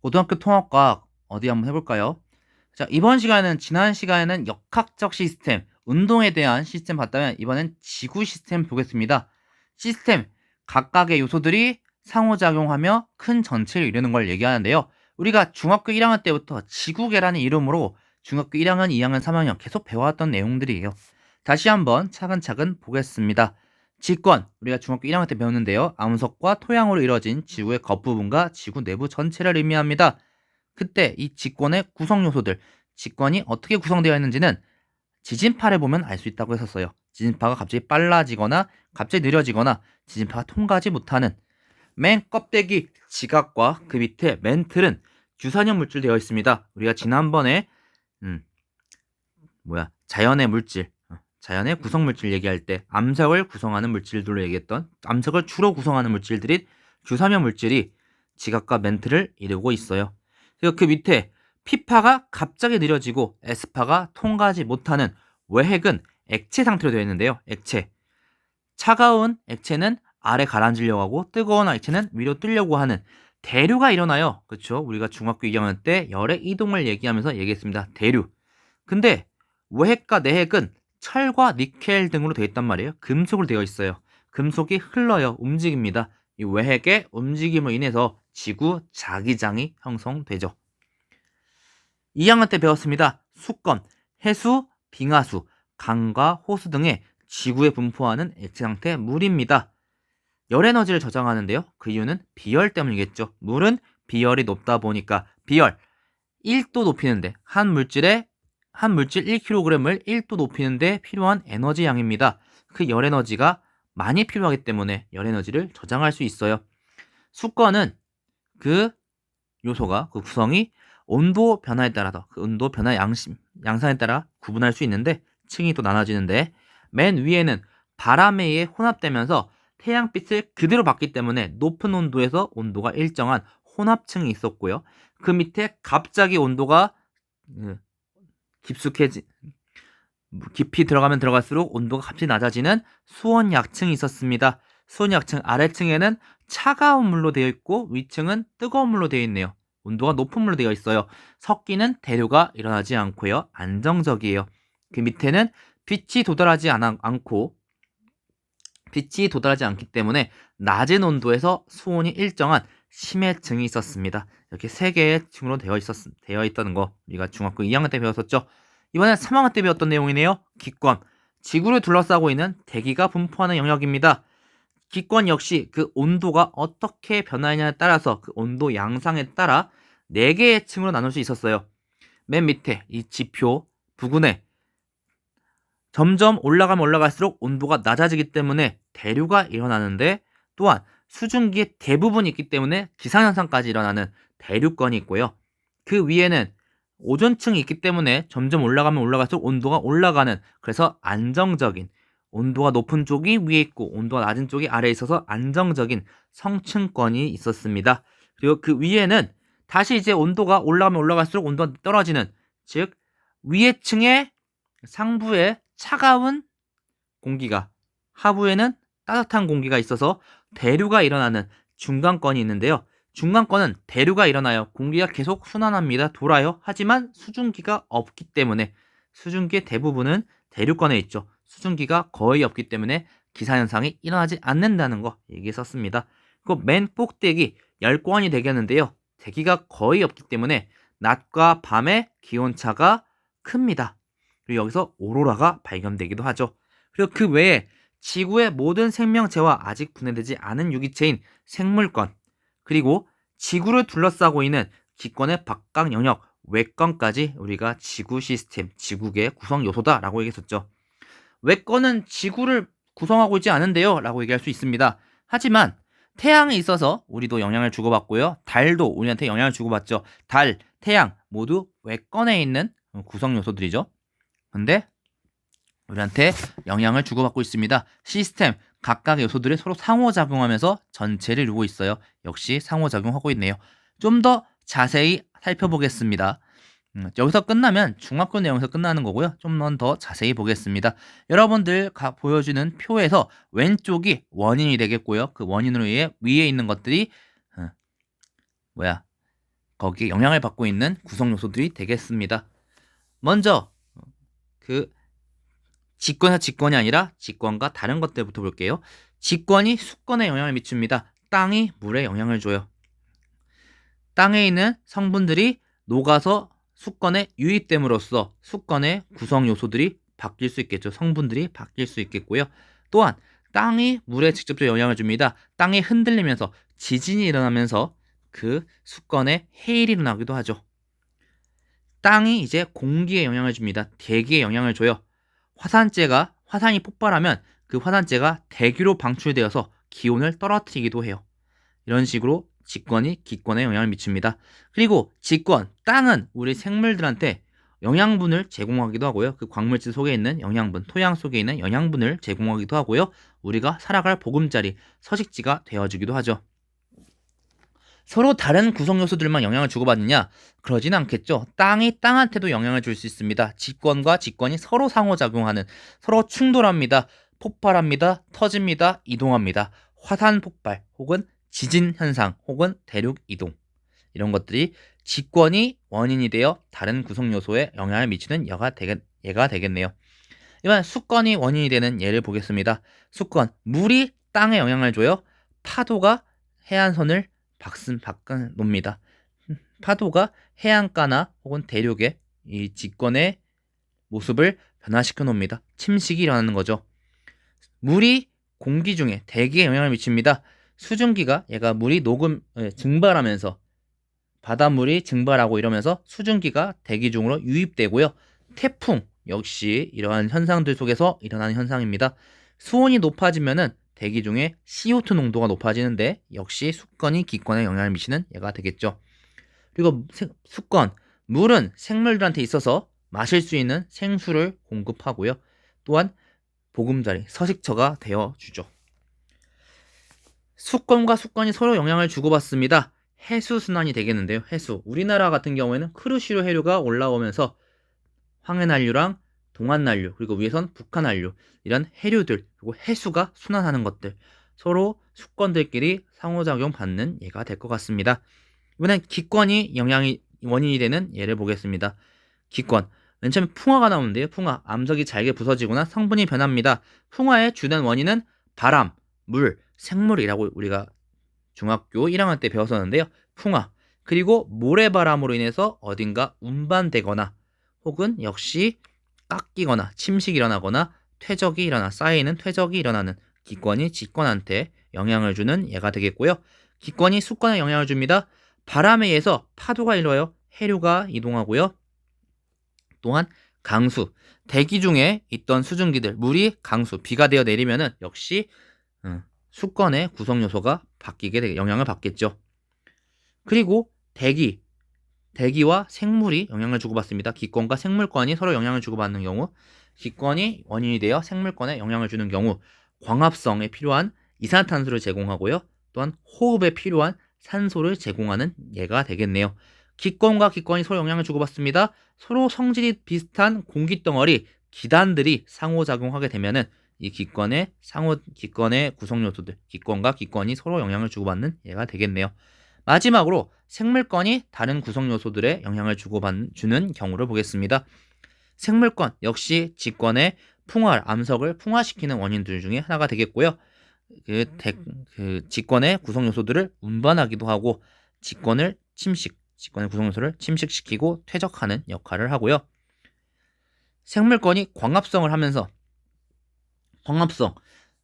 고등학교 통합과학 어디 한번 해볼까요? 자, 이번 시간은 지난 시간에는 역학적 시스템, 운동에 대한 시스템 봤다면 이번엔 지구 시스템 보겠습니다. 시스템, 각각의 요소들이 상호작용하며 큰 전체를 이루는 걸 얘기하는데요. 우리가 중학교 1학년 때부터 지구계라는 이름으로 중학교 1학년, 2학년, 3학년 계속 배워왔던 내용들이에요. 다시 한번 차근차근 보겠습니다. 직권, 우리가 중학교 1학년 때 배웠는데요. 암석과 토양으로 이루어진 지구의 겉부분과 지구 내부 전체를 의미합니다. 그때 이 직권의 구성 요소들, 직권이 어떻게 구성되어 있는지는 지진파를 보면 알 수 있다고 했었어요. 지진파가 갑자기 빨라지거나 갑자기 느려지거나 지진파가 통과하지 못하는 맨 껍데기 지각과 그 밑에 맨틀은 유산형 물질 되어 있습니다. 우리가 지난번에 음, 자연의 물질, 자연의 구성 물질 얘기할 때 암석을 구성하는 물질들로 얘기했던 암석을 주로 구성하는 물질들이 주사면 물질이 지각과 멘트를 이루고 있어요. 그리고 그 밑에 P파가 갑자기 느려지고 S파가 통과하지 못하는 외핵은 액체 상태로 되어 있는데요. 액체. 차가운 액체는 아래 가라앉으려고 하고 뜨거운 액체는 위로 뜨려고 하는 대류가 일어나요. 그렇죠? 우리가 중학교 2학년 때 열의 이동을 얘기하면서 얘기했습니다. 대류. 근데 외핵과 내핵은 철과 니켈 등으로 되어 있단 말이에요. 금속으로 되어 있어요. 금속이 흘러요. 움직입니다. 이 외핵의 움직임으로 인해서 지구 자기장이 형성되죠. 2학년 때 배웠습니다. 수건, 해수, 빙하수, 강과 호수 등의 지구에 분포하는 액체 상태 물입니다. 열 에너지를 저장하는데요. 그 이유는 비열 때문이겠죠. 물은 비열이 높다 보니까 비열 1도 높이는데 한 물질 1kg을 1도 높이는데 필요한 에너지 양입니다. 그 열 에너지가 많이 필요하기 때문에 열 에너지를 저장할 수 있어요. 수건은 그 요소가 그 구성이 온도 변화에 따라서 그 온도 변화 양상에 따라 구분할 수 있는데 층이 또 나눠지는데 맨 위에는 바람에 의해 혼합되면서 태양빛을 그대로 받기 때문에 높은 온도에서 온도가 일정한 혼합층이 있었고요. 그 밑에 갑자기 온도가 깊숙해지 깊이 들어가면 들어갈수록 온도가 갑자기 낮아지는 수온 약층이 있었습니다. 수온 약층 아래층에는 차가운 물로 되어 있고 위층은 뜨거운 물로 되어 있네요. 온도가 높은 물로 되어 있어요. 섞이는 대류가 일어나지 않고요. 안정적이에요. 그 밑에는 빛이 도달하지 않기 때문에 낮은 온도에서 수온이 일정한 심해층이 있었습니다. 이렇게 세 개의 층으로 되어 있다는 거 우리가 중학교 2학년 때 배웠었죠. 이번엔 3학년 때 배웠던 내용이네요. 기권. 지구를 둘러싸고 있는 대기가 분포하는 영역입니다. 기권 역시 그 온도가 어떻게 변하느냐에 따라서 그 온도 양상에 따라 4개의 층으로 나눌 수 있었어요. 맨 밑에 이 지표 부근에 점점 올라가면 올라갈수록 온도가 낮아지기 때문에 대류가 일어나는데 또한 수증기의 대부분이 있기 때문에 기상현상까지 일어나는 대류권이 있고요. 그 위에는 오존층이 있기 때문에 점점 올라가면 올라갈수록 온도가 올라가는 그래서 안정적인 온도가 높은 쪽이 위에 있고 온도가 낮은 쪽이 아래에 있어서 안정적인 성층권이 있었습니다. 그리고 그 위에는 다시 이제 온도가 올라가면 올라갈수록 온도가 떨어지는 즉 위에 층에 상부에 차가운 공기가 하부에는 따뜻한 공기가 있어서 대류가 일어나는 중간권이 있는데요. 중간권은 대류가 일어나요. 공기가 계속 순환합니다. 돌아요. 하지만 수증기가 없기 때문에 수증기의 대부분은 대류권에 있죠. 수증기가 거의 없기 때문에 기사현상이 일어나지 않는다는 거 얘기했었습니다. 그리고 맨 꼭대기 열권이 되겠는데요. 대기가 거의 없기 때문에 낮과 밤의 기온차가 큽니다. 그리고 여기서 오로라가 발견되기도 하죠. 그리고 그 외에 지구의 모든 생명체와 아직 분해되지 않은 유기체인 생물권, 그리고 지구를 둘러싸고 있는 기권의 바깥 영역, 외권까지 우리가 지구 시스템, 지구계의 구성 요소다라고 얘기했었죠. 외권은 지구를 구성하고 있지 않은데요 라고 얘기할 수 있습니다. 하지만 태양에 있어서 우리도 영향을 주고받고요. 달도 우리한테 영향을 주고받죠. 달, 태양 모두 외권에 있는 구성 요소들이죠. 근데 우리한테 영향을 주고받고 있습니다. 시스템, 각각의 요소들이 서로 상호작용하면서 전체를 이루고 있어요. 역시 상호작용하고 있네요. 좀 더 자세히 살펴보겠습니다. 여기서 끝나면 중학교 내용에서 끝나는 거고요. 좀 더 자세히 보겠습니다. 여러분들 보여주는 표에서 왼쪽이 원인이 되겠고요. 그 원인으로 인해 위에 있는 것들이 어, 뭐야 거기에 영향을 받고 있는 구성 요소들이 되겠습니다. 먼저 그 직권이 아니라 직권과 다른 것들부터 볼게요. 직권이 수권에 영향을 미칩니다. 땅이 물에 영향을 줘요. 땅에 있는 성분들이 녹아서 수권에 유입됨으로써 수권의 구성 요소들이 바뀔 수 있겠죠. 성분들이 바뀔 수 있겠고요. 또한 땅이 물에 직접적으로 영향을 줍니다. 땅이 흔들리면서 지진이 일어나면서 그 수권에 해일이 일어나기도 하죠. 땅이 이제 공기에 영향을 줍니다. 대기에 영향을 줘요. 화산이 폭발하면 그 화산재가 대기로 방출되어서 기온을 떨어뜨리기도 해요. 이런 식으로 직권이 기권에 영향을 미칩니다. 그리고 직권, 땅은 우리 생물들한테 영양분을 제공하기도 하고요. 그 광물질 속에 있는 영양분, 토양 속에 있는 영양분을 제공하기도 하고요. 우리가 살아갈 보금자리, 서식지가 되어주기도 하죠. 서로 다른 구성 요소들만 영향을 주고받느냐? 그러진 않겠죠. 땅이 땅한테도 영향을 줄 수 있습니다. 직권과 직권이 서로 상호작용하는, 서로 충돌합니다. 폭발합니다. 터집니다. 이동합니다. 화산 폭발 혹은 지진 현상 혹은 대륙 이동, 이런 것들이 직권이 원인이 되어 다른 구성 요소에 영향을 미치는 예가 되겠네요. 이번 수권이 원인이 되는 예를 보겠습니다. 수권, 물이 땅에 영향을 줘요. 파도가 해안선을 바꿔 놓습니다. 파도가 해안가나 혹은 대륙에 이 직권의 모습을 변화시켜 놓습니다. 침식이 일어나는 거죠. 물이 공기 중에 대기에 영향을 미칩니다. 수증기가 얘가 물이 증발하면서 바닷물이 증발하고 이러면서 수증기가 대기 중으로 유입되고요. 태풍 역시 이러한 현상들 속에서 일어나는 현상입니다. 수온이 높아지면은 대기 중에 CO2 농도가 높아지는데 역시 수권이 기권에 영향을 미치는 예가 되겠죠. 그리고 수권, 물은 생물들한테 있어서 마실 수 있는 생수를 공급하고요. 또한 보금자리, 서식처가 되어주죠. 수권과 수권이 서로 영향을 주고받습니다. 해수순환이 되겠는데요. 해수. 우리나라 같은 경우에는 크루시루 해류가 올라오면서 황해난류랑 동안난류, 그리고 위에선 북한난류, 이런 해류들, 그리고 해수가 순환하는 것들, 서로 수권들끼리 상호작용 받는 예가 될 것 같습니다. 이번엔 기권이 원인이 되는 예를 보겠습니다. 기권. 맨 처음에 풍화가 나오는데요. 풍화. 암석이 잘게 부서지거나 성분이 변합니다. 풍화의 주된 원인은 바람, 물, 생물이라고 우리가 중학교 1학년 때 배웠었는데요. 풍화. 그리고 모래바람으로 인해서 어딘가 운반되거나 혹은 역시 깎이거나 침식이 일어나거나 쌓이는 퇴적이 일어나는 기권이 직권한테 영향을 주는 예가 되겠고요. 기권이 수권에 영향을 줍니다. 바람에 의해서 파도가 일어요. 해류가 이동하고요. 또한 강수, 대기 중에 있던 수증기들, 물이 강수, 비가 되어 내리면은 역시 수권의 구성 요소가 영향을 받겠죠. 그리고 대기와 생물이 영향을 주고받습니다. 기권과 생물권이 서로 영향을 주고받는 경우, 기권이 원인이 되어 생물권에 영향을 주는 경우, 광합성에 필요한 이산화탄소를 제공하고요. 또한 호흡에 필요한 산소를 제공하는 예가 되겠네요. 기권과 기권이 서로 영향을 주고받습니다. 서로 성질이 비슷한 공기덩어리, 기단들이 상호작용하게 되면은 이 기권의 구성 요소들, 기권과 기권이 서로 영향을 주고받는 예가 되겠네요. 마지막으로 생물권이 다른 구성 요소들에 영향을 주는 경우를 보겠습니다. 생물권 역시 직권의 암석을 풍화시키는 원인들 중에 하나가 되겠고요. 직권의 구성 요소들을 운반하기도 하고 직권의 구성 요소를 침식시키고 퇴적하는 역할을 하고요. 생물권이 광합성을 하면서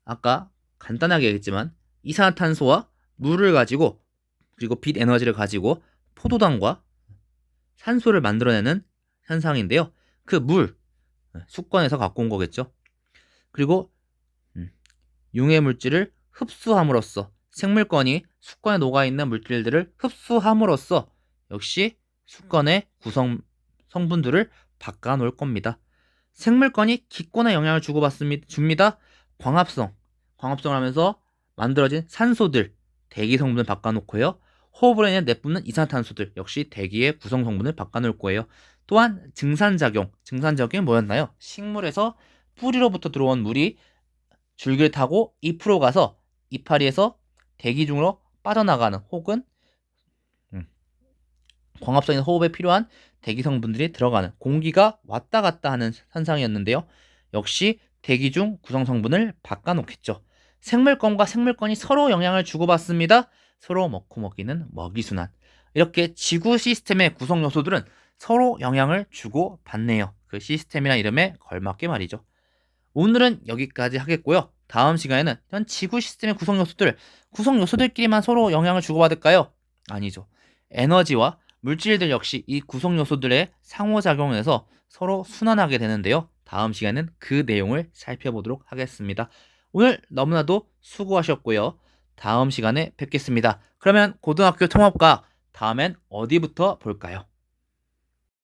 아까 간단하게 얘기했지만 이산화탄소와 물을 가지고 그리고 빛 에너지를 가지고 포도당과 산소를 만들어내는 현상인데요. 그 수권에서 갖고 온 거겠죠. 그리고 융해 물질을 흡수함으로써 생물권이 수권에 녹아있는 물질들을 흡수함으로써 역시 수권의 구성 성분들을 바꿔놓을 겁니다. 생물권이 기권에 영향을 줍니다. 광합성을 하면서 만들어진 산소들, 대기 성분을 바꿔놓고요. 호흡으로 인해 내뿜는 이산화탄소들 역시 대기의 구성 성분을 바꿔놓을 거예요. 또한 증산작용이 뭐였나요? 식물에서 뿌리로부터 들어온 물이 줄기를 타고 잎으로 가서 이파리에서 대기 중으로 빠져나가는 혹은 광합성인 호흡에 필요한 대기 성분들이 들어가는 공기가 왔다 갔다 하는 현상이었는데요. 역시 대기 중 구성 성분을 바꿔놓겠죠. 생물권과 생물권이 서로 영향을 주고받습니다. 서로 먹고 먹이는 먹이순환. 이렇게 지구 시스템의 구성 요소들은 서로 영향을 주고받네요. 그 시스템이란 이름에 걸맞게 말이죠. 오늘은 여기까지 하겠고요. 다음 시간에는 현 지구 시스템의 구성 요소들끼리만 서로 영향을 주고받을까요? 아니죠. 에너지와 물질들 역시 이 구성 요소들의 상호작용에서 서로 순환하게 되는데요. 다음 시간에는 그 내용을 살펴보도록 하겠습니다. 오늘 너무나도 수고하셨고요. 다음 시간에 뵙겠습니다. 그러면 고등학교 통합과학 다음엔 어디부터 볼까요?